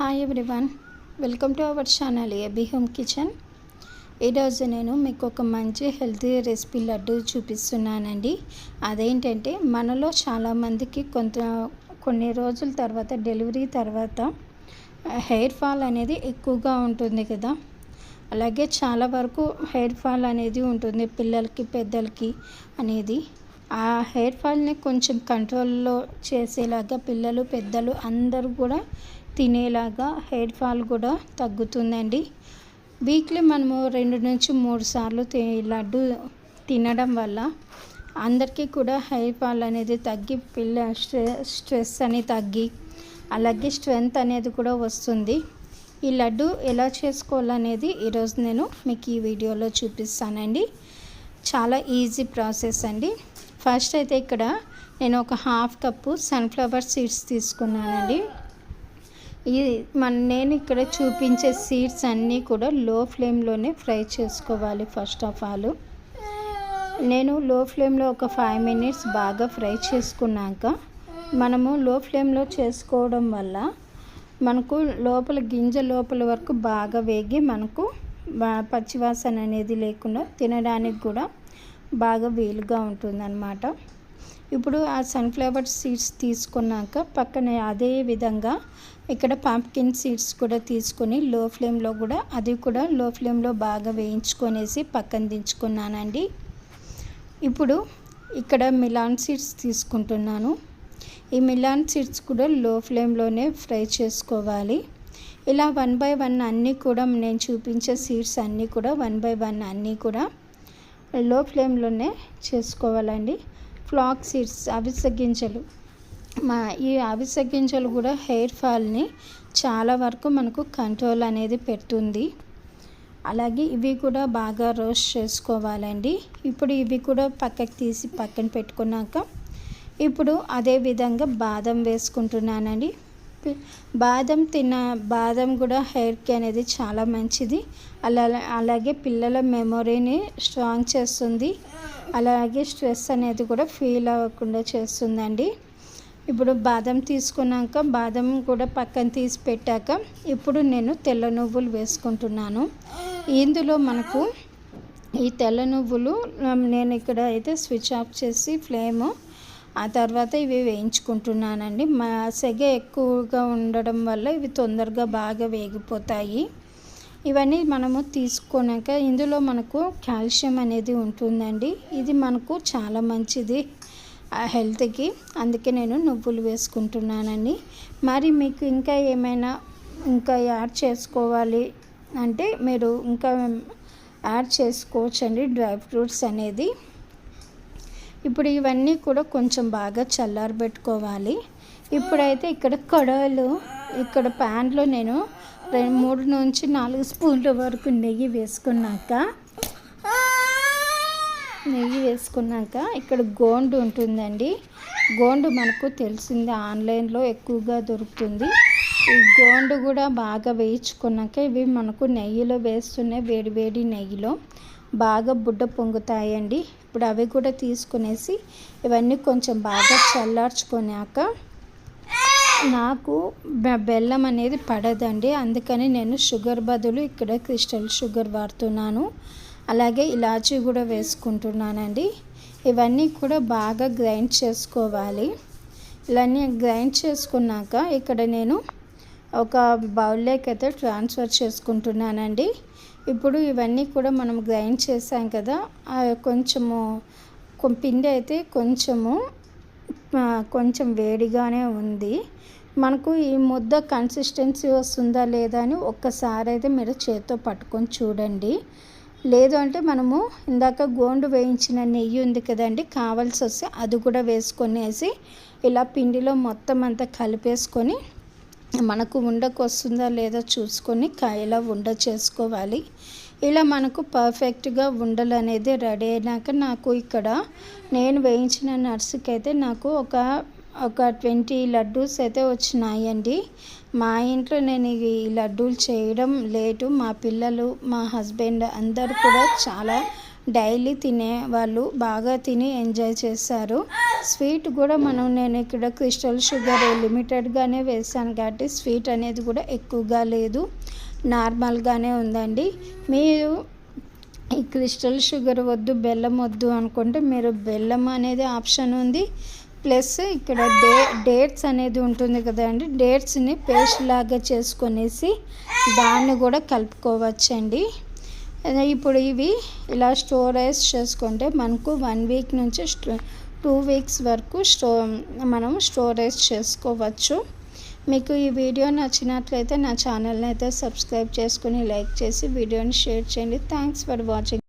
Hi everyone, welcome to our channel AB home kitchen. ఈరోజు నేను మీకు ఒక మంచి హెల్తీ రెసిపీ లడ్డు చూపిస్తున్నానండి. అదేంటంటే మనలో చాలామందికి కొన్ని రోజుల తర్వాత డెలివరీ తర్వాత హెయిర్ ఫాల్ అనేది ఎక్కువగా ఉంటుంది కదా. అలాగే చాలా వరకు హెయిర్ ఫాల్ అనేది ఉంటుంది పిల్లలకి పెద్దలకి అనేది. ఆ హెయిర్ ఫాల్ని కొంచెం కంట్రోల్లో చేసేలాగా పిల్లలు పెద్దలు అందరూ కూడా తినేలాగా హెయిర్ ఫాల్ కూడా తగ్గుతుందండి. వీక్లీ మనము 2 నుంచి 3 సార్లు లడ్డు తినడం వల్ల అందరికీ కూడా హెయిర్ ఫాల్ అనేది తగ్గి స్ట్రెస్ అనేది తగ్గి అలాగే స్ట్రెంగ్త్ అనేది కూడా వస్తుంది. ఈ లడ్డు ఎలా చేసుకోవాలనేది ఈరోజు నేను మీకు ఈ వీడియోలో చూపిస్తానండి. చాలా ఈజీ ప్రాసెస్ అండి. ఫస్ట్ అయితే ఇక్కడ నేను ఒక 1/2 కప్పు సన్ఫ్లవర్ సీడ్స్ తీసుకున్నానండి. నేను ఇక్కడ చూపించే సీడ్స్ అన్నీ కూడా లో ఫ్లేమ్లోనే ఫ్రై చేసుకోవాలి. ఫస్ట్ ఆఫ్ ఆల్ నేను లో ఫ్లేమ్లో ఒక 5 మినిట్స్ బాగా ఫ్రై చేసుకున్నాక, మనము లో ఫ్లేమ్లో చేసుకోవడం వల్ల మనకు గింజ లోపల వరకు బాగా వేగి మనకు పచ్చివాసన అనేది లేకుండా తినడానికి కూడా బాగా వీలుగా ఉంటుందన్నమాట. ఇప్పుడు ఆ సన్ఫ్లవర్ సీడ్స్ తీసుకున్నాక పక్కన అదే విధంగా ఇక్కడ పంప్కిన్ సీడ్స్ కూడా తీసుకొని లో ఫ్లేమ్లో బాగా వేయించుకొనేసి పక్కన దించుకున్నానండి. ఇప్పుడు ఇక్కడ మిలాన్ సీడ్స్ తీసుకుంటున్నాను. ఈ మిలాన్ సీడ్స్ కూడా లో ఫ్లేమ్లోనే ఫ్రై చేసుకోవాలి. ఇలా 1 by 1 అన్నీ కూడా నేను చూపించే సీడ్స్ అన్నీ కూడా 1 by 1 అన్నీ కూడా లో ఫ్లేమ్లోనే చేసుకోవాలండి. ఫ్లాక్ సీడ్స్, అవిసె గింజలు, ఈ అవిసె గింజలు కూడా హెయిర్ ఫాల్ని చాలా వరకు మనకు కంట్రోల్ అనేది పెడుతుంది. అలాగే ఇవి కూడా బాగా రోస్ట్ చేసుకోవాలండి. ఇప్పుడు ఇవి కూడా పక్కకి తీసి పక్కన పెట్టుకున్నాక ఇప్పుడు అదే విధంగా బాదం వేసుకుంటున్నానండి. బాదం కూడా హెయిర్కి అనేది చాలా మంచిది. అలాగే పిల్లల మెమొరీని స్ట్రాంగ్ చేస్తుంది. అలాగే స్ట్రెస్ అనేది కూడా ఫీల్ అవ్వకుండా చేస్తుందండి. ఇప్పుడు బాదం తీసుకున్నాక బాదం కూడా పక్కన తీసి పెట్టాక ఇప్పుడు నేను తెల్ల నువ్వులు వేసుకుంటున్నాను. ఇందులో మనకు ఈ తెల్ల నువ్వులు నేను ఇక్కడ అయితే స్విచ్ ఆఫ్ చేసి ఫ్లేమ్ ఆ తర్వాత ఇవి వేయించుకుంటున్నానండి. సెగ ఎక్కువగా ఉండడం వల్ల ఇవి తొందరగా బాగా వేగిపోతాయి. ఇవన్నీ మనము తీసుకున్నాక ఇందులో మనకు కాల్షియం అనేది ఉంటుందండి. ఇది మనకు చాలా మంచిది హెల్త్కి. అందుకే నేను నువ్వులు వేసుకుంటున్నానండి. మరి మీకు ఇంకా ఏమైనా యాడ్ చేసుకోవాలి అంటే మీరు ఇంకా యాడ్ చేసుకోవచ్చండి డ్రై ఫ్రూట్స్ అనేది. ఇప్పుడు ఇవన్నీ కూడా కొంచెం బాగా చల్లారబెట్టుకోవాలి. ఇప్పుడైతే ఇక్కడ ప్యాన్లో నేను 3 నుంచి 4 స్పూన్ల వరకు నెయ్యి వేసుకున్నాక ఇక్కడ గోండు ఉంటుందండి. గోండు మనకు తెలిసింది ఆన్లైన్లో ఎక్కువగా దొరుకుతుంది. ఈ గోండు కూడా బాగా వేయించుకున్నాక ఇవి మనకు నెయ్యిలో వేస్తున్నాయి. వేడి నెయ్యిలో బాగా బుడ్డ పొంగుతాయండి. ఇప్పుడు అవి కూడా తీసుకునేసి ఇవన్నీ కొంచెం బాగా చల్లార్చుకున్నాక, నాకు బెల్లం అనేది పడదండి, అందుకని నేను షుగర్ బదులు ఇక్కడ క్రిస్టల్ షుగర్ వాడుతున్నాను. అలాగే ఇలాచీ కూడా వేసుకుంటున్నానండి. ఇవన్నీ కూడా బాగా గ్రైండ్ చేసుకోవాలి. ఇవన్నీ గ్రైండ్ చేసుకున్నాక ఇక్కడ నేను ఒక బౌల్లోకి అయితే ట్రాన్స్ఫర్ చేసుకుంటున్నానండి. ఇప్పుడు ఇవన్నీ కూడా మనం గ్రైండ్ చేసాం కదా, కొంచెము పిండి అయితే కొంచెం వేడిగానే ఉంది. మనకు ఈ ముద్ద కన్సిస్టెన్సీ వస్తుందా లేదా అని ఒక్కసారి అయితే మీరు చేత్తో పట్టుకొని చూడండి. లేదు అంటే మనము ఇందాక గోండు వేయించిన నెయ్యి ఉంది కదండి, కావాల్సి వస్తే అది కూడా వేసుకొనేసి ఇలా పిండిలో మొత్తం అంతా కలిపేసుకొని మనకు ఉండకు వస్తుందా లేదా చూసుకొని ఇలా ఉండ చేసుకోవాలి. ఇలా మనకు పర్ఫెక్ట్గా ఉండలు అనేది రెడీ అయినాక నాకు ఇక్కడ నేను వేయించిన నట్స్కి అయితే నాకు ఒక 20 లడ్డూస్ అయితే వచ్చినాయండి. మా ఇంట్లో నేను ఈ లడ్డూలు చేయడం లేటు, మా పిల్లలు మా హస్బెండ్ అందరు కూడా చాలా డైలీ తినే వాళ్ళు బాగా తిని ఎంజాయ్ చేశారు. స్వీట్ కూడా నేను ఇక్కడ క్రిస్టల్ షుగర్ లిమిటెడ్గానే వేసాను కాబట్టి స్వీట్ అనేది కూడా ఎక్కువగా లేదు, నార్మల్గానే ఉందండి. మీరు ఈ క్రిస్టల్ షుగర్ వద్దు, బెల్లం వద్దు అనుకుంటే మీరు బెల్లం అనేది ఆప్షన్ ఉంది. ప్లస్ ఇక్కడ డేట్స్ అనేది ఉంటుంది కదండి, డేట్స్ని పేస్ట్ లాగా చేసుకొనేసి దాన్ని కూడా కలుపుకోవచ్చండి. ఇప్పుడు ఇవి ఇలా స్టోరేజ్ చేసుకుంటే మనకు 1 వీక్ నుంచి 2 వీక్స్ వరకు మనం స్టోరేజ్ చేసుకోవచ్చు. మీకు ఈ వీడియో నచ్చినట్లయితే నా ఛానల్ని అయితే సబ్స్క్రైబ్ చేసుకుని లైక్ చేసి వీడియోని షేర్ చేయండి. Thanks for watching.